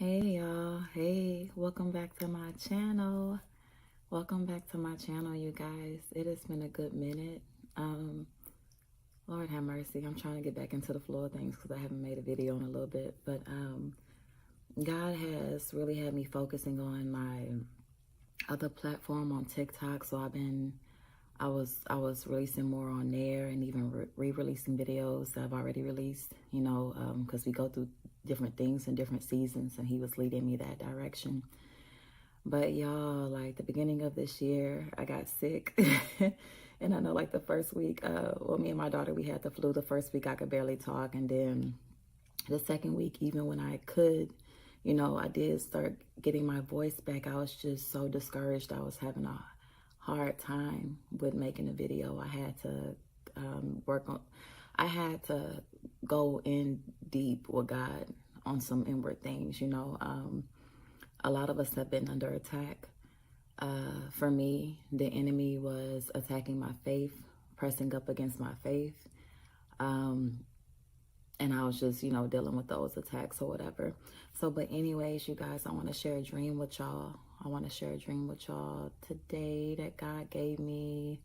Hey y'all, hey, welcome back to my channel. Welcome back to my channel, you guys. It has been a good minute. Lord have mercy, I'm trying to get back into the flow of things because I haven't made a video in a little bit. But God has really had me focusing on my other platform on TikTok. So I was releasing more on there and even re-releasing videos that I've already released, because we go through different things in different seasons, and he was leading me that direction. But y'all, like the beginning of this year, I got sick. And I know like the first week, me and my daughter, we had the flu. The first week I could barely talk. And then the second week, even when I could, I did start getting my voice back. I was just so discouraged. I was having a hard time with making a video. I had to I had to go in deep with God on some inward things, A lot of us have been under attack. For me, the enemy was attacking my faith, pressing up against my faith. And I was just, dealing with those attacks or whatever. So, but anyways, you guys, I want to share a dream with y'all. I want to share a dream with y'all today that God gave me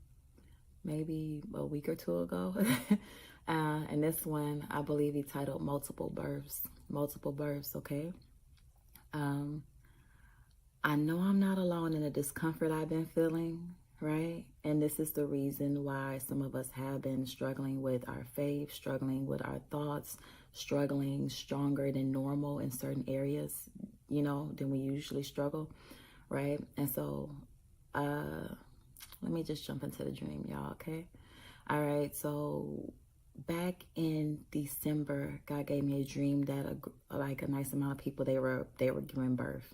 maybe a week or two ago. And this one, I believe he titled Multiple Births. Multiple Births, okay? I know I'm not alone in the discomfort I've been feeling, right? And this is the reason why some of us have been struggling with our faith, struggling with our thoughts, struggling stronger than normal in certain areas, than we usually struggle, right? And so, let me just jump into the dream, y'all, okay? All right, so back in December, God gave me a dream that a nice amount of people, they were giving birth.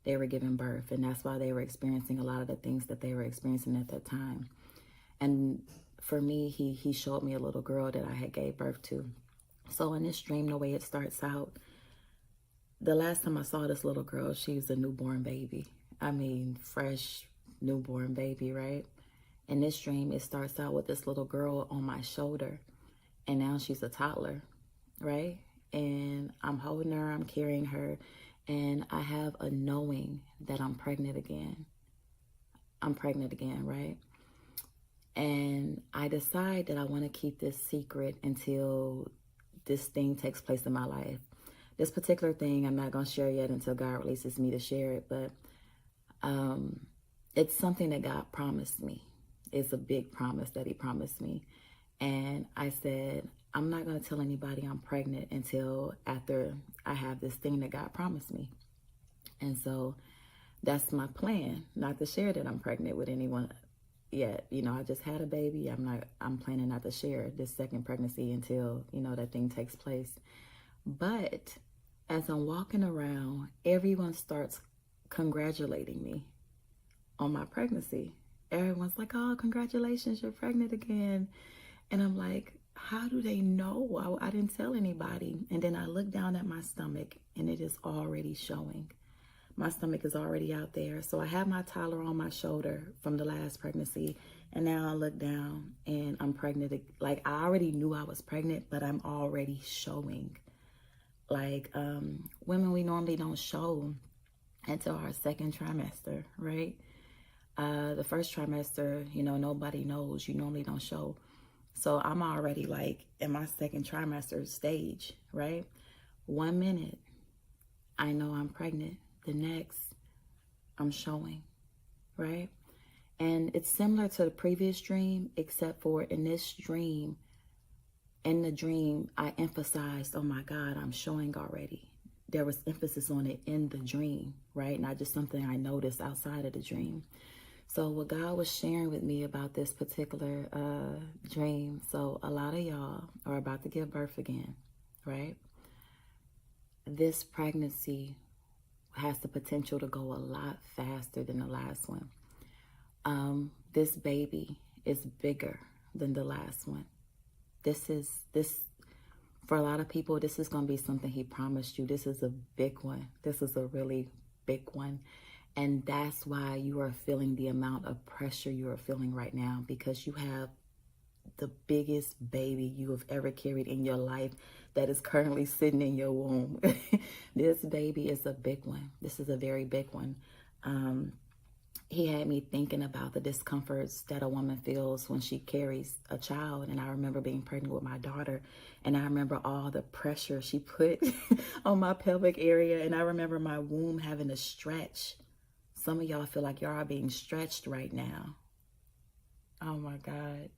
They were giving birth, and that's why they were experiencing a lot of the things that they were experiencing at that time. And for me, he showed me a little girl that I had gave birth to. So in this dream, the way it starts out, the last time I saw this little girl, she was a newborn baby. I mean, fresh newborn baby, right? In this dream, it starts out with this little girl on my shoulder, and now she's a toddler, right? And I'm holding her, I'm carrying her, and I have a knowing that I'm pregnant again. I'm pregnant again, right? And I decide that I want to keep this secret until this thing takes place in my life. This particular thing I'm not going to share yet until God releases me to share it, but it's something that God promised me. It's a big promise that he promised me. And I said, I'm not going to tell anybody I'm pregnant until after I have this thing that God promised me. And so that's my plan, not to share that I'm pregnant with anyone yet. I just had a baby. I'm planning not to share this second pregnancy until, that thing takes place. But as I'm walking around, everyone starts congratulating me on my pregnancy. Everyone's like, oh, congratulations, you're pregnant again. And I'm like, how do they know? I didn't tell anybody. And then I look down at my stomach, and it is already showing. My stomach is already out there. So I have my toddler on my shoulder from the last pregnancy. And now I look down and I'm pregnant. Like, I already knew I was pregnant, but I'm already showing. Like, women, we normally don't show until our second trimester, right? The first trimester, nobody knows. You normally don't show. So I'm already like in my second trimester stage, right? 1 minute, I know I'm pregnant. The next, I'm showing, right? And it's similar to the previous dream, except for in this dream, I emphasized, oh my God, I'm showing already. There was emphasis on it in the dream, right? Not just something I noticed outside of the dream. So what God was sharing with me about this particular dream, so a lot of y'all are about to give birth again, right? This pregnancy has the potential to go a lot faster than the last one. This baby is bigger than the last one. This for a lot of people, this is going to be something he promised you. This is a big one. This is a really big one. And that's why you are feeling the amount of pressure you are feeling right now, because you have the biggest baby you have ever carried in your life that is currently sitting in your womb. This baby is a big one. This is a very big one. He had me thinking about the discomforts that a woman feels when she carries a child. And I remember being pregnant with my daughter, and I remember all the pressure she put on my pelvic area. And I remember my womb having to stretch. Some of y'all feel like y'all are being stretched right now. Oh my God.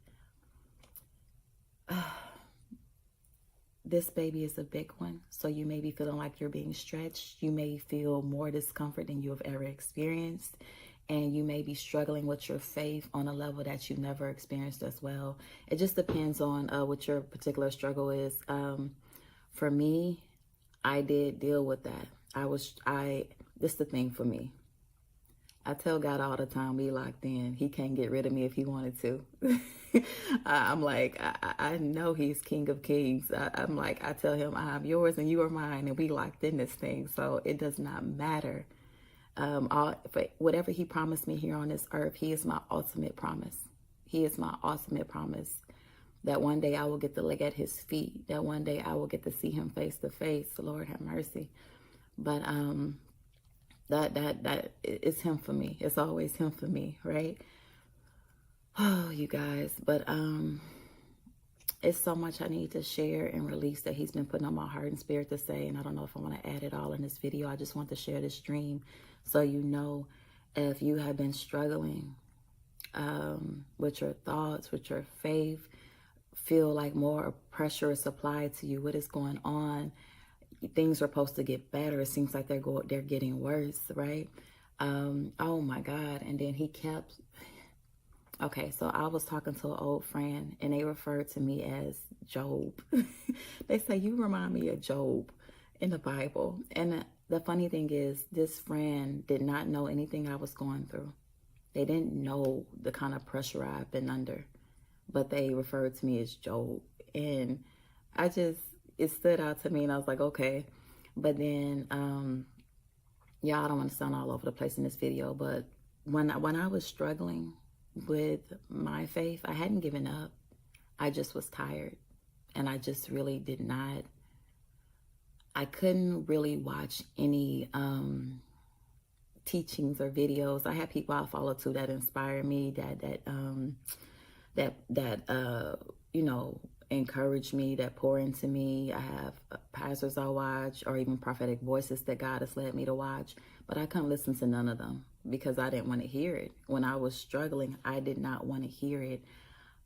This baby is a big one. So you may be feeling like you're being stretched. You may feel more discomfort than you have ever experienced. And you may be struggling with your faith on a level that you've never experienced as well. It just depends on what your particular struggle is. For me, I did deal with that. This is the thing for me. I tell God all the time, we locked in. He can't get rid of me if he wanted to. I'm like, I know he's King of Kings. I'm like, I tell him, I'm yours and you are mine, and we locked in this thing. So it does not matter. For whatever he promised me here on this earth, he is my ultimate promise. He is my ultimate promise that one day I will get to lay at his feet, that one day I will get to see him face to face. The Lord have mercy. But that it's him for me. It's always him for me, right? Oh, you guys. But it's so much I need to share and release that he's been putting on my heart and spirit to say. And I don't know if I want to add it all in this video. I just want to share this dream so you know, if you have been struggling with your thoughts, with your faith, feel like more pressure is applied to you, what is going on? Things are supposed to get better. It seems like they're getting worse, right? Oh my God. And then he kept, okay, so I was talking to an old friend and they referred to me as Job. They say, you remind me of Job in the Bible. And the funny thing is, this friend did not know anything I was going through. They didn't know the kind of pressure I've been under, but they referred to me as Job. And it stood out to me, and I was like, okay. But then, yeah, I don't want to sound all over the place in this video, but when I was struggling with my faith, I hadn't given up. I just was tired, and I just really did not. I couldn't really watch any teachings or videos. I had people I follow too that inspire me, that you know, encourage me, that pour into me. I have pastors I watch, or even prophetic voices that God has led me to watch, but I couldn't listen to none of them because I didn't want to hear it. When I was struggling, I did not want to hear it.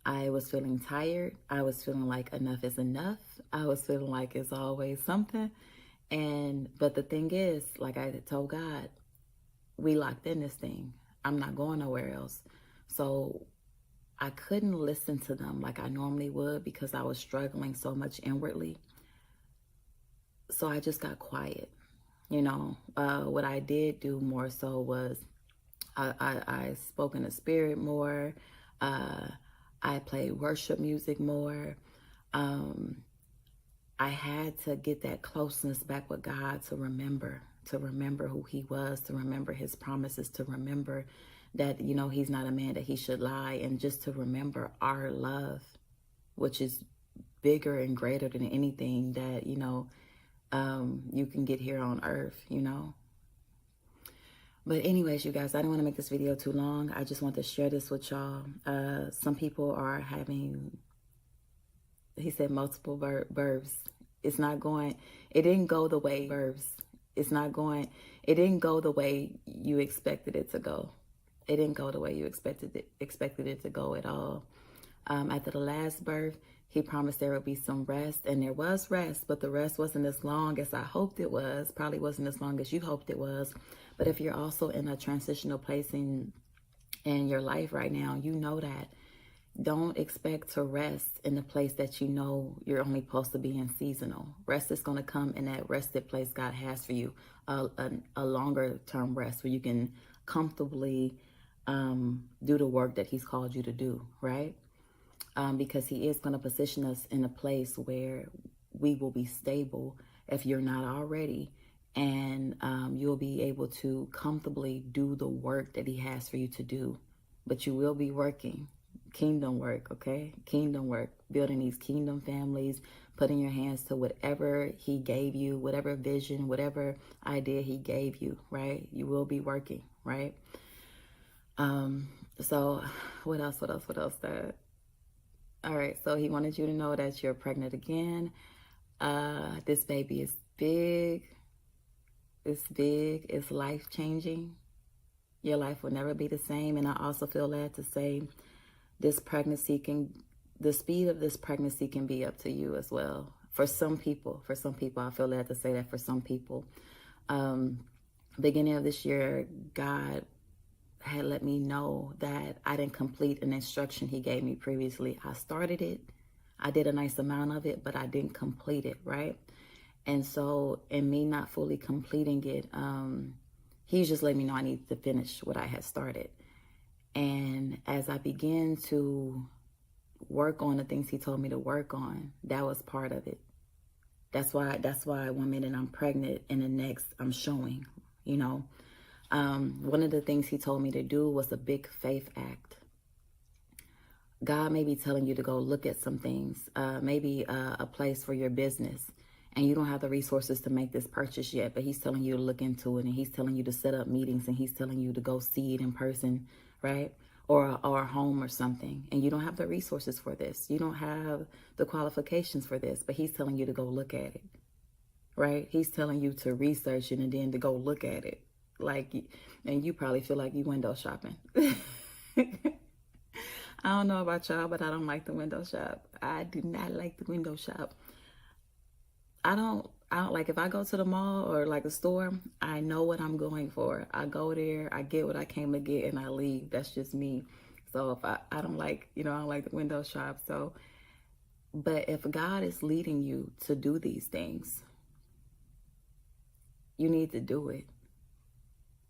I was feeling tired. I was feeling like enough is enough. I was feeling like it's always something. But the thing is, like I told God, we locked in this thing. I'm not going nowhere else. So I couldn't listen to them like I normally would because I was struggling so much inwardly. So I just got quiet. You know, what I did do more so was I spoke in the spirit more. I played worship music more. I had to get that closeness back with God to remember who he was, to remember his promises, to remember that, you know, he's not a man that he should lie, and just to remember our love, which is bigger and greater than anything that, you know, you can get here on earth, you know. But anyways, you guys, I don't want to make this video too long. I just want to share this with y'all. Some people are having, he said, multiple births. It didn't go the way it didn't go the way you expected it to go. It didn't go the way you expected it to go at all. After the last birth, he promised there would be some rest, and there was rest, but the rest wasn't as long as I hoped it was. Probably wasn't as long as you hoped it was. But if you're also in a transitional place in your life right now, you know that. Don't expect to rest in the place that you know you're only supposed to be in seasonal. Rest is going to come in that rested place God has for you, a longer term rest where you can comfortably do the work that he's called you to do, right? Because he is going to position us in a place where we will be stable if you're not already, and you'll be able to comfortably do the work that he has for you to do. But you will be working. kingdom work, okay? Kingdom work, building these kingdom families, putting your hands to whatever he gave you, whatever vision, whatever idea he gave you, right? You will be working, right? So what else? All right, so he wanted you to know that you're pregnant again. This baby is big. It's big. It's life-changing. Your life will never be the same. And I also feel led to say the speed of this pregnancy can be up to you as well. For some people, I feel led to say that for some people. Beginning of this year, God had let me know that I didn't complete an instruction he gave me previously. I started it. I did a nice amount of it, but I didn't complete it, right? And so in me not fully completing it, he's just let me know I need to finish what I had started. And as I began to work on the things he told me to work on, that was part of it. That's why 1 minute I'm pregnant and the next I'm showing, you know. One of the things he told me to do was a big faith act. God may be telling you to go look at some things, maybe a place for your business, and you don't have the resources to make this purchase yet, but he's telling you to look into it, and he's telling you to set up meetings, and he's telling you to go see it in person, right? Or a home or something, and you don't have the resources for this. You don't have the qualifications for this, but he's telling you to go look at it, right? He's telling you to research it and then to go look at it. And you probably feel like you window shopping. I don't know about y'all, but I don't like the window shop. I do not like the window shop. I don't like, if I go to the mall or like a store, I know what I'm going for. I go there, I get what I came to get, and I leave. That's just me. So if I don't like, I don't like the window shop. So, but if God is leading you to do these things, you need to do it,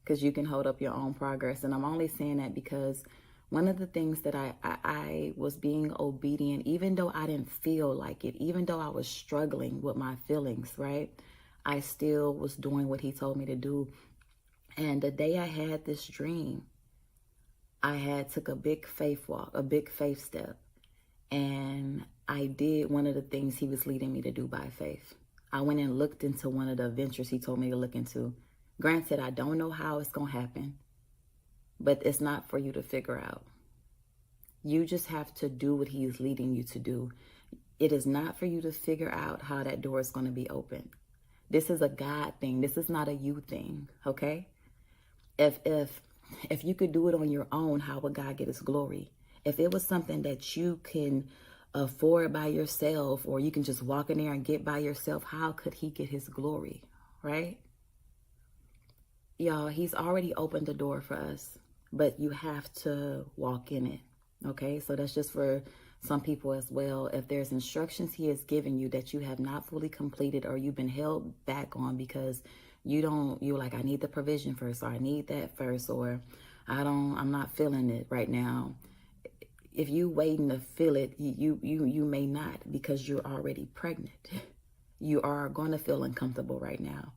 because you can hold up your own progress. And I'm only saying that because one of the things that I was being obedient, even though I didn't feel like it, even though I was struggling with my feelings, right? I still was doing what he told me to do. And the day I had this dream, I took a big faith walk, a big faith step. And I did one of the things he was leading me to do by faith. I went and looked into one of the ventures he told me to look into. Granted, I don't know how it's going to happen, but it's not for you to figure out. You just have to do what he is leading you to do. It is not for you to figure out how that door is going to be open. This is a God thing. This is not a you thing, okay? If you could do it on your own, how would God get his glory? If it was something that you can afford by yourself, or you can just walk in there and get by yourself, how could he get his glory, right? Y'all, he's already opened the door for us, but you have to walk in it, okay? So that's just for some people as well. If there's instructions he has given you that you have not fully completed, or you've been held back on because you're like, I need the provision first, or I need that first, or I'm not feeling it right now. If you waiting to feel it, you may not, because you're already pregnant. You are going to feel uncomfortable right now.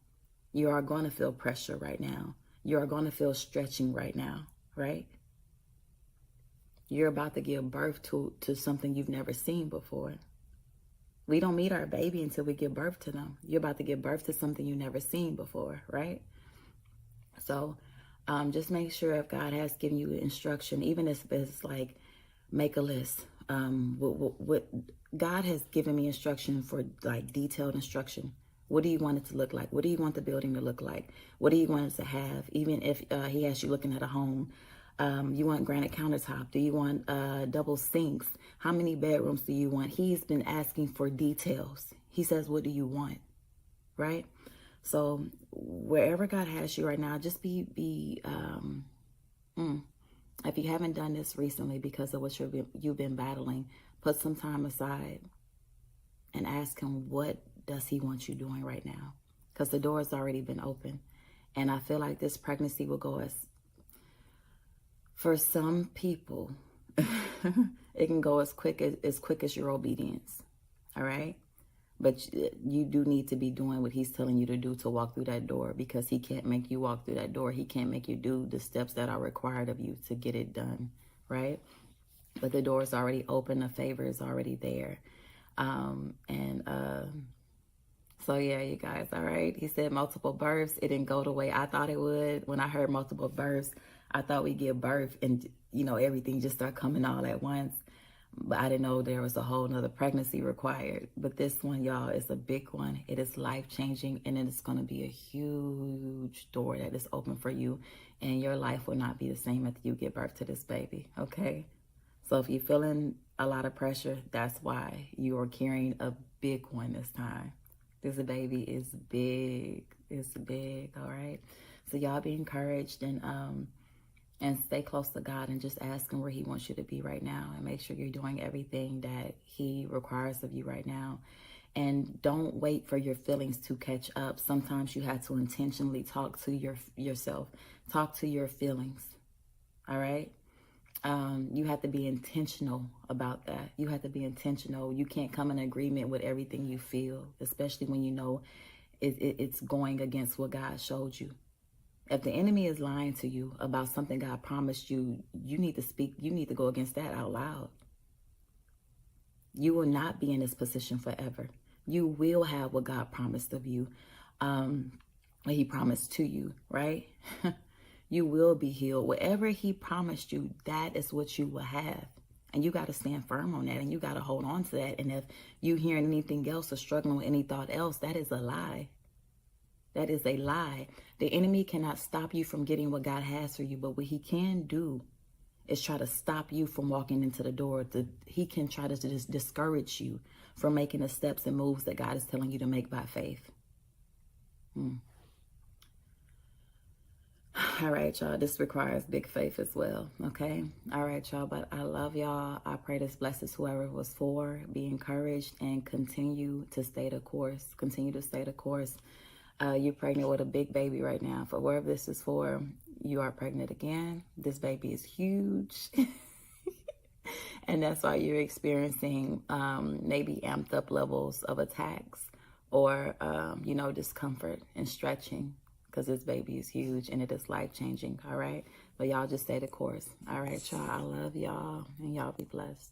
You are going to feel pressure right now. You are going to feel stretching right now, right? You're about to give birth to something you've never seen before. We don't meet our baby until we give birth to them. You're about to give birth to something you've never seen before, right? So just make sure if God has given you instruction, even if it's like, make a list. What God has given me instruction for, like detailed instruction. What do you want it to look like? What do you want the building to look like? What do you want it to have? Even if he has you looking at a home, you want granite countertop? Do you want double sinks? How many bedrooms do you want? He's been asking for details. He says, what do you want? Right? So wherever God has you right now, just if you haven't done this recently because of what you've been battling, put some time aside and ask him, what does he want you doing right now? Because the door has already been open. And I feel like this pregnancy will go for some people, it can go as quick as your obedience. All right? But you do need to be doing what he's telling you to do to walk through that door, because he can't make you walk through that door. He can't make you do the steps that are required of you to get it done, right? but the door is already open. The favor is already there. So yeah, you guys, all right. He said multiple births. It didn't go the way I thought it would. When I heard multiple births, I thought we'd give birth and, you know, everything just start coming all at once. But I didn't know there was a whole nother pregnancy required. But this one, y'all, is a big one. It is life-changing, and it is going to be a huge door that is open for you. And your life will not be the same after you give birth to this baby, okay? So if you're feeling a lot of pressure, that's why you are carrying a big one this time. This baby is big. It's big, all right? So y'all be encouraged and stay close to God and just ask him where he wants you to be right now, and make sure you're doing everything that he requires of you right now. And don't wait for your feelings to catch up. Sometimes you have to intentionally talk to yourself. Talk to your feelings, all right? You have to be intentional about that. You have to be intentional. You can't come in agreement with everything you feel, especially when you know it's going against what God showed you. If the enemy is lying to you about something God promised you, you need to speak. You need to go against that out loud. You will not be in this position forever. You will have what God promised of you, what he promised to you, right? You will be healed. Whatever he promised you, that is what you will have. And you got to stand firm on that, and you got to hold on to that. And if you hearing anything else or struggling with any thought else, that is a lie. That is a lie. The enemy cannot stop you from getting what God has for you, but what he can do is try to stop you from walking into the door. He can try to just discourage you from making the steps and moves that God is telling you to make by faith. All right, y'all. This requires big faith as well, okay? All right, y'all. But I love y'all. I pray this blesses whoever it was for. Be encouraged and continue to stay the course. Continue to stay the course. You're pregnant with a big baby right now. For wherever this is for, you are pregnant again. This baby is huge. And that's why you're experiencing maybe amped up levels of attacks or, discomfort and stretching, because this baby is huge and it is life-changing, all right? But y'all just stay the course. All right, y'all. I love y'all, and y'all be blessed.